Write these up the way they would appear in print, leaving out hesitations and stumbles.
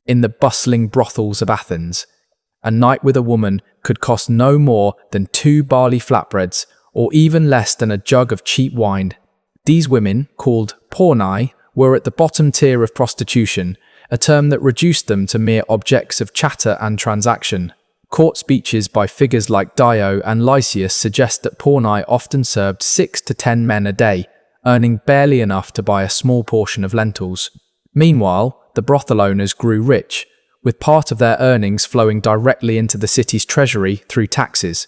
In the bustling brothels of Athens, a night with a woman could cost no more than 2 barley flatbreads, or even less than a jug of cheap wine. These women, called pornai, were at the bottom tier of prostitution, a term that reduced them to mere objects of chatter and transaction. Court speeches by figures like Dio and Lysias suggest that pornai often served 6 to 10 men a day, earning barely enough to buy a small portion of lentils. Meanwhile, the brothel owners grew rich, with part of their earnings flowing directly into the city's treasury through taxes.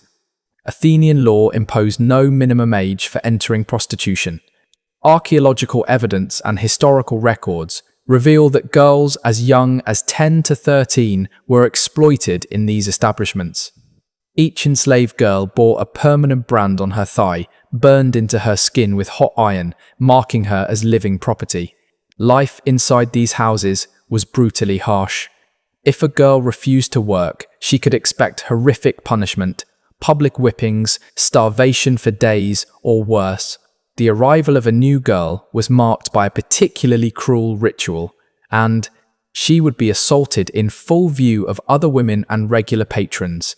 Athenian law imposed no minimum age for entering prostitution. Archaeological evidence and historical records reveal that girls as young as 10 to 13 were exploited in these establishments. Each enslaved girl bore a permanent brand on her thigh, burned into her skin with hot iron, marking her as living property. Life inside these houses was brutally harsh. If a girl refused to work, she could expect horrific punishment, public whippings, starvation for days, or worse. The arrival of a new girl was marked by a particularly cruel ritual, and she would be assaulted in full view of other women and regular patrons.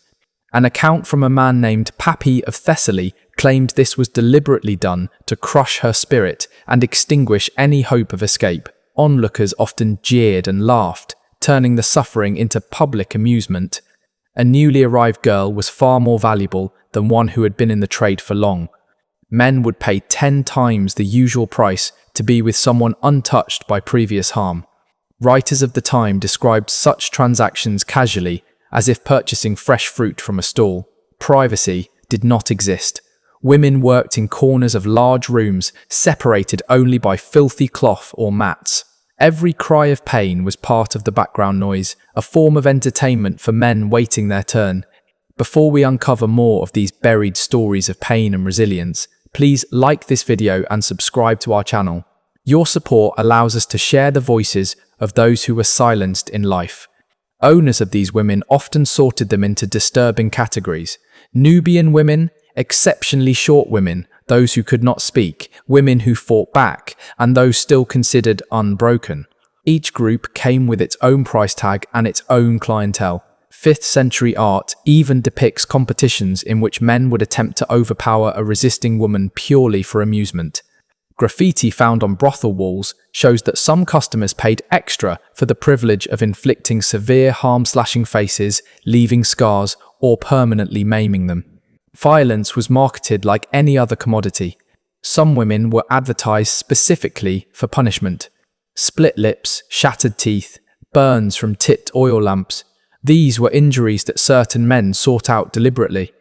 An account from a man named Pappy of Thessaly claimed this was deliberately done to crush her spirit and extinguish any hope of escape. Onlookers often jeered and laughed, turning the suffering into public amusement. A newly arrived girl was far more valuable than one who had been in the trade for long. Men would pay 10 times the usual price to be with someone untouched by previous harm. Writers of the time described such transactions casually, as if purchasing fresh fruit from a stall. Privacy did not exist. Women worked in corners of large rooms, separated only by filthy cloth or mats. Every cry of pain was part of the background noise, a form of entertainment for men waiting their turn. Before we uncover more of these buried stories of pain and resilience, please like this video and subscribe to our channel. Your support allows us to share the voices of those who were silenced in life. Owners of these women often sorted them into disturbing categories. Nubian women, exceptionally short women, those who could not speak, women who fought back, and those still considered unbroken. Each group came with its own price tag and its own clientele. 5th century art even depicts competitions in which men would attempt to overpower a resisting woman purely for amusement. Graffiti found on brothel walls shows that some customers paid extra for the privilege of inflicting severe harm-slashing faces, leaving scars, or permanently maiming them. Violence was marketed like any other commodity. Some women were advertised specifically for punishment. Split lips, shattered teeth, burns from tipped oil lamps. These were injuries that certain men sought out deliberately.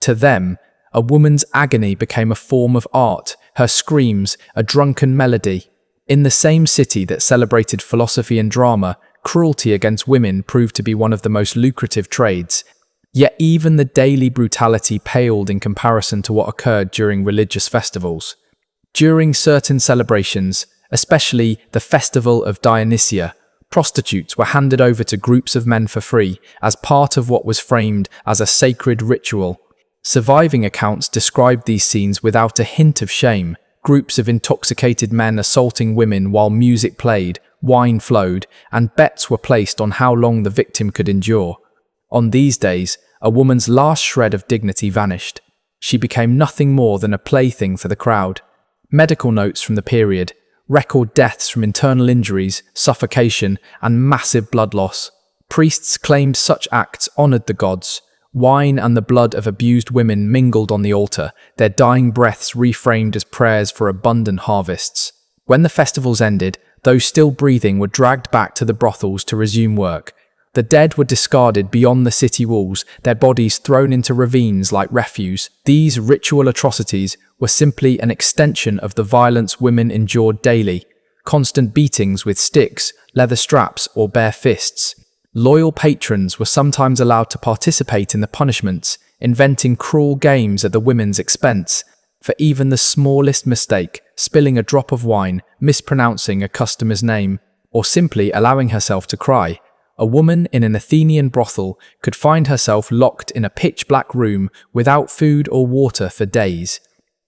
To them, a woman's agony became a form of art, her screams a drunken melody. In the same city that celebrated philosophy and drama, cruelty against women proved to be one of the most lucrative trades. Yet even the daily brutality paled in comparison to what occurred during religious festivals. During certain celebrations, especially the festival of Dionysia, prostitutes were handed over to groups of men for free as part of what was framed as a sacred ritual. Surviving accounts described these scenes without a hint of shame, groups of intoxicated men assaulting women while music played, wine flowed, and bets were placed on how long the victim could endure. On these days, a woman's last shred of dignity vanished. She became nothing more than a plaything for the crowd. Medical notes from the period record deaths from internal injuries, suffocation, and massive blood loss. Priests claimed such acts honored the gods. Wine and the blood of abused women mingled on the altar, their dying breaths reframed as prayers for abundant harvests. When the festivals ended, those still breathing were dragged back to the brothels to resume work. The dead were discarded beyond the city walls, their bodies thrown into ravines like refuse. These ritual atrocities were simply an extension of the violence women endured daily. Constant beatings with sticks, leather straps, or bare fists. Loyal patrons were sometimes allowed to participate in the punishments, inventing cruel games at the women's expense. For even the smallest mistake, spilling a drop of wine, mispronouncing a customer's name, or simply allowing herself to cry, a woman in an Athenian brothel could find herself locked in a pitch-black room without food or water for days.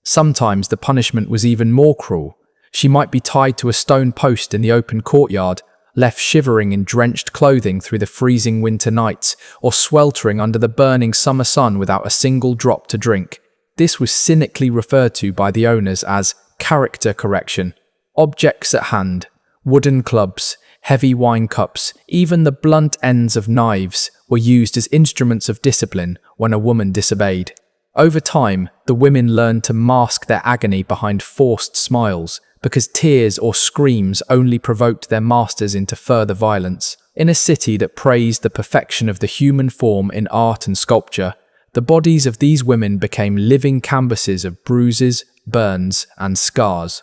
Sometimes the punishment was even more cruel. She might be tied to a stone post in the open courtyard, left shivering in drenched clothing through the freezing winter nights, or sweltering under the burning summer sun without a single drop to drink. This was cynically referred to by the owners as character correction. Objects at hand, wooden clubs, heavy wine cups, even the blunt ends of knives were used as instruments of discipline when a woman disobeyed. Over time, the women learned to mask their agony behind forced smiles, because tears or screams only provoked their masters into further violence. In a city that praised the perfection of the human form in art and sculpture, the bodies of these women became living canvases of bruises, burns, and scars.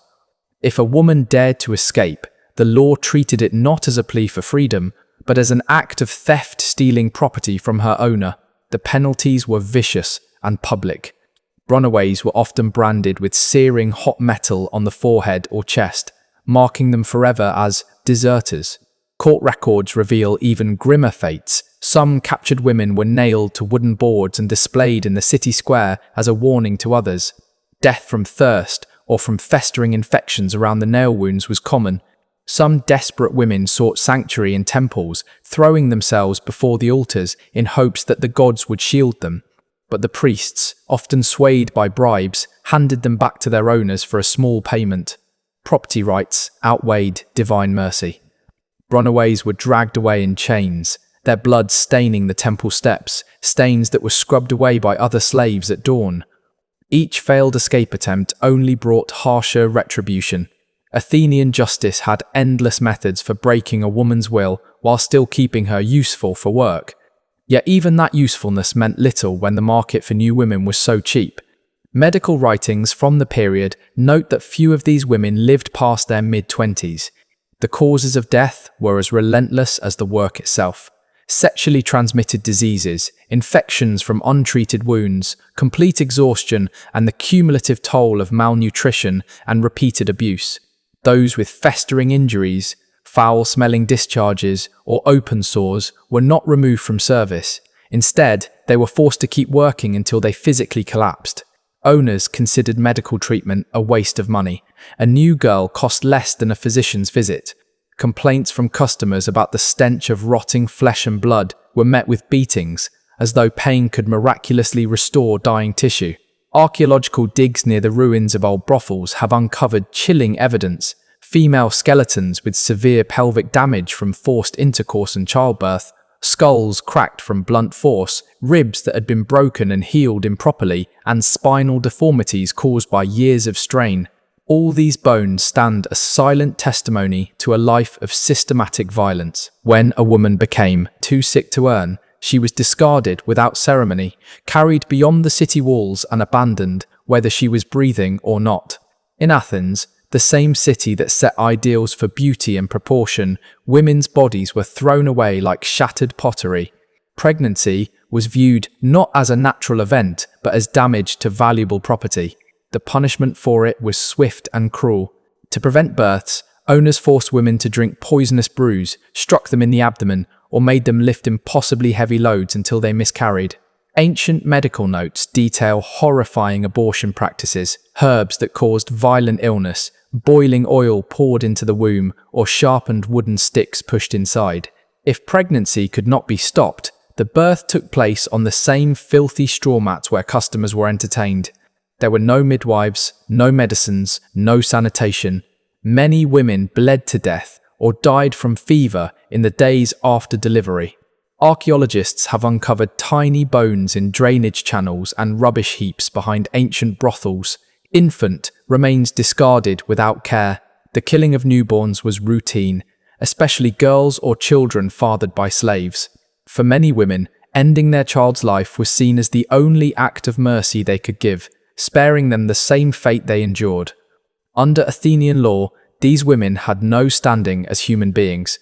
If a woman dared to escape, the law treated it not as a plea for freedom, but as an act of theft, stealing property from her owner. The penalties were vicious and public. Runaways were often branded with searing hot metal on the forehead or chest, marking them forever as deserters. Court records reveal even grimmer fates. Some captured women were nailed to wooden boards and displayed in the city square as a warning to others. Death from thirst or from festering infections around the nail wounds was common. Some desperate women sought sanctuary in temples, throwing themselves before the altars in hopes that the gods would shield them. But the priests, often swayed by bribes, handed them back to their owners for a small payment. Property rights outweighed divine mercy. Runaways were dragged away in chains, their blood staining the temple steps, stains that were scrubbed away by other slaves at dawn. Each failed escape attempt only brought harsher retribution. Athenian justice had endless methods for breaking a woman's will while still keeping her useful for work. Yet even that usefulness meant little when the market for new women was so cheap. Medical writings from the period note that few of these women lived past their mid-20s. The causes of death were as relentless as the work itself. Sexually transmitted diseases, infections from untreated wounds, complete exhaustion, and the cumulative toll of malnutrition and repeated abuse. Those with festering injuries, foul-smelling discharges, or open sores were not removed from service. Instead, they were forced to keep working until they physically collapsed. Owners considered medical treatment a waste of money. A new girl cost less than a physician's visit. Complaints from customers about the stench of rotting flesh and blood were met with beatings, as though pain could miraculously restore dying tissue. Archaeological digs near the ruins of old brothels have uncovered chilling evidence. Female skeletons with severe pelvic damage from forced intercourse and childbirth, skulls cracked from blunt force, ribs that had been broken and healed improperly, and spinal deformities caused by years of strain. All these bones stand as silent testimony to a life of systematic violence. When a woman became too sick to earn, she was discarded without ceremony, carried beyond the city walls and abandoned, whether she was breathing or not. In Athens, the same city that set ideals for beauty and proportion, women's bodies were thrown away like shattered pottery. Pregnancy was viewed not as a natural event, but as damage to valuable property. The punishment for it was swift and cruel. To prevent births, owners forced women to drink poisonous brews, struck them in the abdomen, or made them lift impossibly heavy loads until they miscarried. Ancient medical notes detail horrifying abortion practices, herbs that caused violent illness, boiling oil poured into the womb, or sharpened wooden sticks pushed inside. If pregnancy could not be stopped, the birth took place on the same filthy straw mats where customers were entertained. There were no midwives, no medicines, no sanitation. Many women bled to death or died from fever in the days after delivery. Archaeologists have uncovered tiny bones in drainage channels and rubbish heaps behind ancient brothels. Infant remains discarded without care. The killing of newborns was routine, especially girls or children fathered by slaves. For many women, ending their child's life was seen as the only act of mercy they could give, sparing them the same fate they endured. Under Athenian law, these women had no standing as human beings.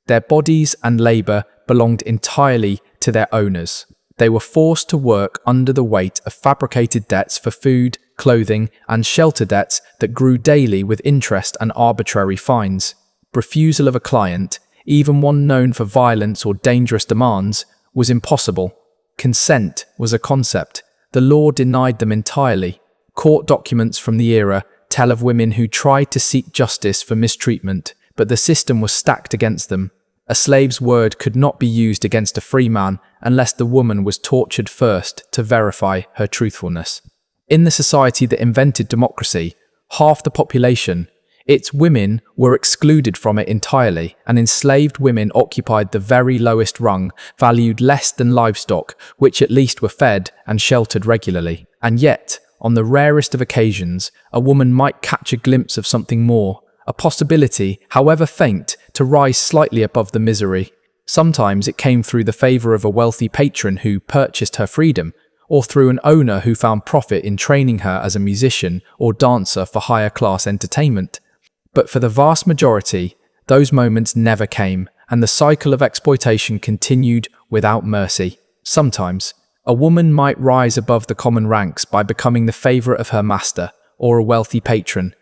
Their bodies and labour belonged entirely to their owners. They were forced to work under the weight of fabricated debts for food, clothing, and shelter debts that grew daily with interest and arbitrary fines. Refusal of a client, even one known for violence or dangerous demands, was impossible. Consent was a concept. The law denied them entirely. Court documents from the era tell of women who tried to seek justice for mistreatment, but the system was stacked against them. A slave's word could not be used against a free man unless the woman was tortured first to verify her truthfulness. In the society that invented democracy, half the population, its women, were excluded from it entirely, and enslaved women occupied the very lowest rung, valued less than livestock, which at least were fed and sheltered regularly. And yet, on the rarest of occasions, a woman might catch a glimpse of something more, a possibility, however faint, to rise slightly above the misery. Sometimes it came through the favour of a wealthy patron who purchased her freedom, or through an owner who found profit in training her as a musician or dancer for higher class entertainment. But for the vast majority, those moments never came, and the cycle of exploitation continued without mercy. Sometimes, a woman might rise above the common ranks by becoming the favourite of her master or a wealthy patron.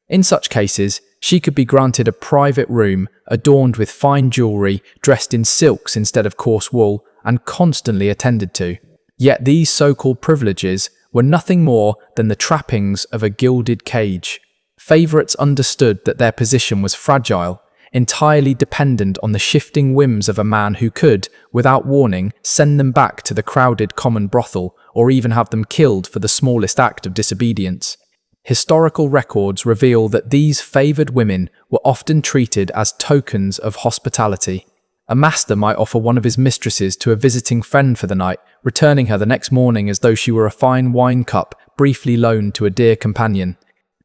In such cases, she could be granted a private room adorned with fine jewellery, dressed in silks instead of coarse wool, and constantly attended to. Yet these so-called privileges were nothing more than the trappings of a gilded cage. Favourites understood that their position was fragile, entirely dependent on the shifting whims of a man who could, without warning, send them back to the crowded common brothel, or even have them killed for the smallest act of disobedience. Historical records reveal that these favoured women were often treated as tokens of hospitality. A master might offer one of his mistresses to a visiting friend for the night, returning her the next morning as though she were a fine wine cup briefly loaned to a dear companion.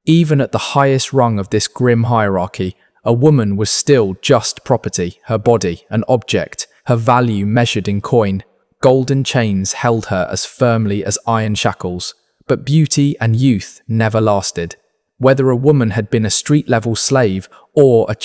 Even at the highest rung of this grim hierarchy, a woman was still just property, her body an object, her value measured in coin. Golden chains held her as firmly as iron shackles, but beauty and youth never lasted. Whether a woman had been a street-level slave or a